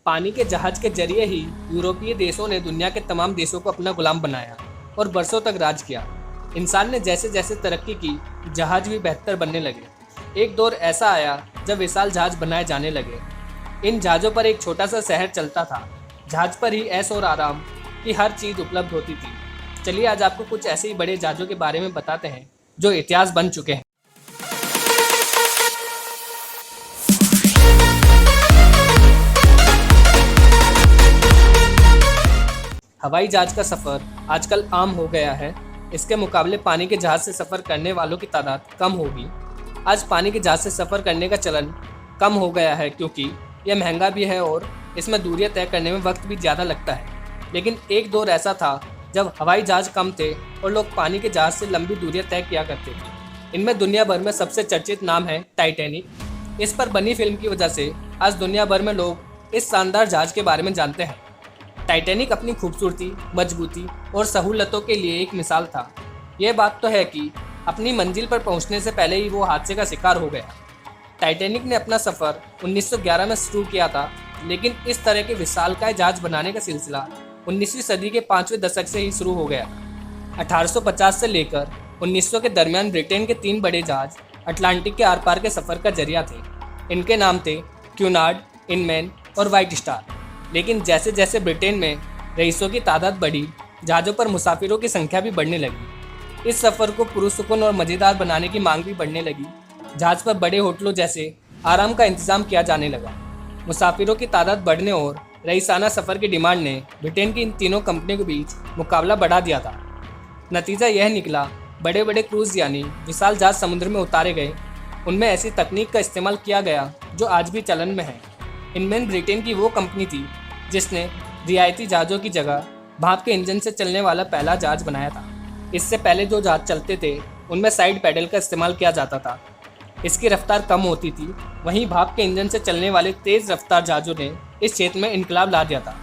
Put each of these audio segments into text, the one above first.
पानी के जहाज के जरिए ही यूरोपीय देशों ने दुनिया के तमाम देशों को अपना गुलाम बनाया और बरसों तक राज किया। इंसान ने जैसे जैसे तरक्की की, जहाज भी बेहतर बनने लगे। एक दौर ऐसा आया जब विशाल जहाज बनाए जाने लगे। इन जहाज़ों पर एक छोटा सा शहर चलता था। जहाज पर ही ऐश और आराम की हर चीज़ उपलब्ध होती थी। चलिए आज आपको कुछ ऐसे ही बड़े जहाज़ों के बारे में बताते हैं जो इतिहास बन चुके हैं। हवाई जहाज का सफ़र आजकल आम हो गया है। इसके मुकाबले पानी के जहाज से सफ़र करने वालों की तादाद कम होगी। आज पानी के जहाज से सफ़र करने का चलन कम हो गया है क्योंकि यह महंगा भी है और इसमें दूरियां तय करने में वक्त भी ज़्यादा लगता है। लेकिन एक दौर ऐसा था जब हवाई जहाज कम थे और लोग पानी के जहाज से लंबी दूरियां तय किया करते थे। इनमें दुनिया भर में सबसे चर्चित नाम है टाइटैनिक। इस पर बनी फिल्म की वजह से आज दुनिया भर में लोग इस शानदार जहाज के बारे में जानते हैं। टाइटैनिक अपनी खूबसूरती, मजबूती और सहूलतों के लिए एक मिसाल था। यह बात तो है कि अपनी मंजिल पर पहुंचने से पहले ही वो हादसे का शिकार हो गया। टाइटैनिक ने अपना सफ़र 1911 में शुरू किया था, लेकिन इस तरह के विशालकाय जहाज बनाने का सिलसिला 19वीं सदी के 5वें दशक से ही शुरू हो गया। 1850 से लेकर 1900 के दरमियान ब्रिटेन के 3 बड़े जहाज अटलांटिक के आर पार के सफ़र का जरिया थे। इनके नाम थे क्यूनार्ड, इनमैन और वाइट स्टार। लेकिन जैसे जैसे ब्रिटेन में रईसों की तादाद बढ़ी, जहाज़ों पर मुसाफिरों की संख्या भी बढ़ने लगी। इस सफ़र को पुरसुकून और मज़ेदार बनाने की मांग भी बढ़ने लगी। जहाज़ पर बड़े होटलों जैसे आराम का इंतज़ाम किया जाने लगा। मुसाफिरों की तादाद बढ़ने और रईसाना सफ़र की डिमांड ने ब्रिटेन की इन तीनों कंपनियों के बीच मुकाबला बढ़ा दिया था। नतीजा यह निकला, बड़े बड़े क्रूज़ यानी विशाल जहाज समुद्र में उतारे गए। उनमें ऐसी तकनीक का इस्तेमाल किया गया जो आज भी चलन में है। इनमेन ब्रिटेन की वो कंपनी थी जिसने रियायती जहाज़ों की जगह भाप के इंजन से चलने वाला पहला जहाज बनाया था। इससे पहले जो जहाज चलते थे उनमें साइड पैडल का इस्तेमाल किया जाता था। इसकी रफ्तार कम होती थी। वहीं भाप के इंजन से चलने वाले तेज़ रफ्तार जहाज़ों ने इस क्षेत्र में इनकलाब ला दिया था।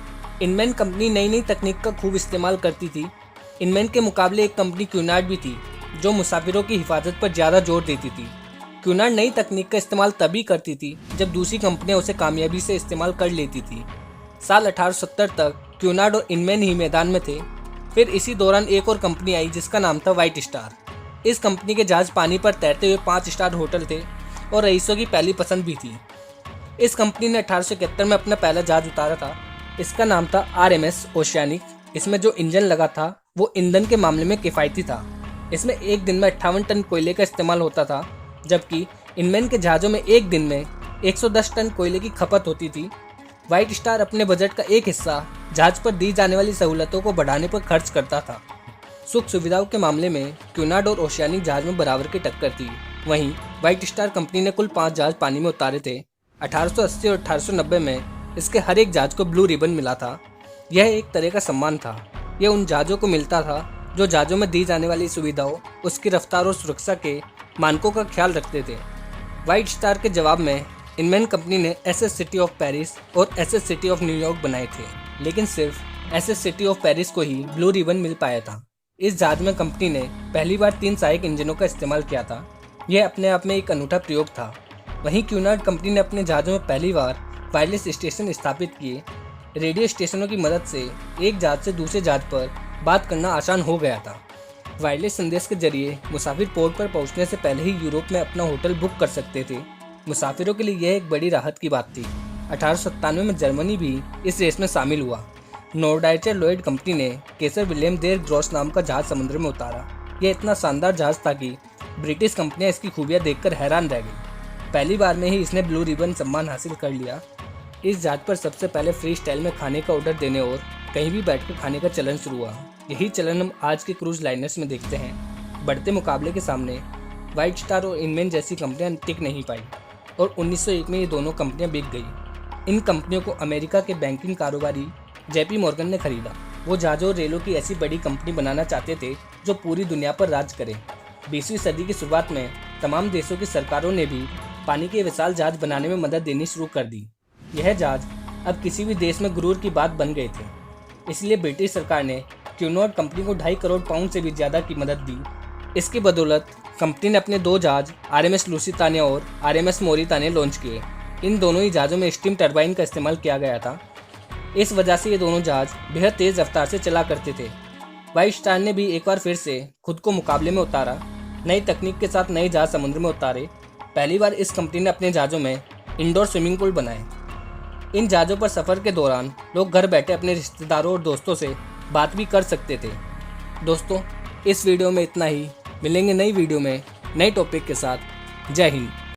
इनमैन कंपनी नई नई तकनीक का खूब इस्तेमाल करती थी। इनमैन के मुकाबले एक कंपनी क्यूनार्ड भी थी जो मुसाफिरों की हिफाजत पर ज़्यादा जोर देती थी। क्यूनार्ड नई तकनीक का इस्तेमाल तभी करती थी जब दूसरी कंपनियां उसे कामयाबी से इस्तेमाल कर लेती थी। साल 1870 तक क्यूनार्ड और इनमैन ही मैदान में थे। फिर इसी दौरान एक और कंपनी आई जिसका नाम था वाइट स्टार। इस कंपनी के जहाज पानी पर तैरते हुए 5 स्टार होटल थे और रईसों की पहली पसंद भी थी। इस कंपनी ने 1871 में अपना पहला जहाज उतारा था। इसका नाम था RMS ओशियानिक। इसमें जो इंजन लगा था वो ईंधन के मामले में किफ़ायती था। इसमें एक दिन में 58 टन कोयले का इस्तेमाल होता था, जबकि इनमैन के जहाज़ों में एक दिन में 110 टन कोयले की खपत होती थी। वाइट स्टार अपने बजट का एक हिस्सा जहाज पर दी जाने वाली सहूलतों को बढ़ाने पर खर्च करता था। सुख सुविधाओं के मामले में क्यूनार्ड और ओशियानिक जहाज में बराबर की टक्कर थी। वहीं वाइट स्टार कंपनी ने कुल 5 जहाज पानी में उतारे थे। 1880 और 1890 में इसके हर एक जहाज को ब्लू रिबन मिला था। यह एक तरह का सम्मान था। यह उन जहाज़ों को मिलता था जो जहाज़ों में दी जाने वाली सुविधाओं, उसकी रफ्तार और सुरक्षा के मानकों का ख्याल रखते थे। वाइट स्टार के जवाब में इनमैन कंपनी ने SS सिटी ऑफ पेरिस और SS सिटी ऑफ न्यूयॉर्क बनाए थे, लेकिन सिर्फ SS सिटी ऑफ पेरिस को ही ब्लू रिबन मिल पाया था। इस जहाज में कंपनी ने पहली बार 3 सहायक इंजनों का इस्तेमाल किया था। यह अपने आप में एक अनूठा प्रयोग था। वहीं क्यूनार्ड कंपनी ने अपने जहाज़ों में पहली बार वायरलेस स्टेशन स्थापित किए। रेडियो स्टेशनों की मदद से एक जहाज से दूसरे जहाज पर बात करना आसान हो गया था। वायरलेस संदेश के जरिए मुसाफिर पोर्ट पर पहुंचने से पहले ही यूरोप में अपना होटल बुक कर सकते थे। मुसाफिरों के लिए यह एक बड़ी राहत की बात थी। 1897 में जर्मनी भी इस रेस में शामिल हुआ। नोर्डाइचर लॉयड कंपनी ने केसर विलियम देर ग्रॉस नाम का जहाज समुद्र में उतारा। यह इतना शानदार जहाज था कि ब्रिटिश कंपनियां इसकी खूबियां देखकर हैरान रह गई। पहली बार में ही इसने ब्लू रिबन सम्मान हासिल कर लिया। इस जहाज पर सबसे पहले फ्री स्टाइल में खाने का ऑर्डर देने और कहीं भी बैठकर खाने का चलन शुरू हुआ। यही चलन हम आज के क्रूज लाइनर्स में देखते हैं। बढ़ते मुकाबले के सामने वाइट स्टार और इनमैन जैसी कंपनियां टिक नहीं पाई और 1901 में ये दोनों कंपनियां बिक गई। इन कंपनियों को अमेरिका के बैंकिंग कारोबारी JP मॉर्गन ने खरीदा। वो जहाज़ों और रेलों की ऐसी बड़ी कंपनी बनाना चाहते थे जो पूरी दुनिया पर राज करे। 20वीं सदी की शुरुआत में तमाम देशों की सरकारों ने भी पानी के विशाल जहाज बनाने में मदद देनी शुरू कर दी। यह जहाज अब किसी भी देश में गुरूर की बात बन गए थे। इसलिए ब्रिटिश सरकार ने क्यूनार्ड कंपनी को 2.5 करोड़ पाउंड से भी ज़्यादा की मदद दी। इसकी बदौलत कंपनी ने अपने 2 जहाज RMS लुसितानिया और RMS मोरितानिया लॉन्च किए। इन दोनों ही जहाज़ों में स्टीम टरबाइन का इस्तेमाल किया गया था। इस वजह से ये दोनों जहाज़ बेहद तेज़ रफ्तार से चला करते थे। वाइट स्टार ने भी एक बार फिर से खुद को मुकाबले में उतारा, नई तकनीक के साथ नए जहाज़ समुद्र में उतारे। पहली बार इस कंपनी ने अपने जहाज़ों में इंडोर स्विमिंग पूल बनाए। इन जहाज़ों पर सफ़र के दौरान लोग घर बैठे अपने रिश्तेदारों और दोस्तों से बात भी कर सकते थे। दोस्तों, इस वीडियो में इतना ही। मिलेंगे नई वीडियो में नए टॉपिक के साथ। जय हिंद।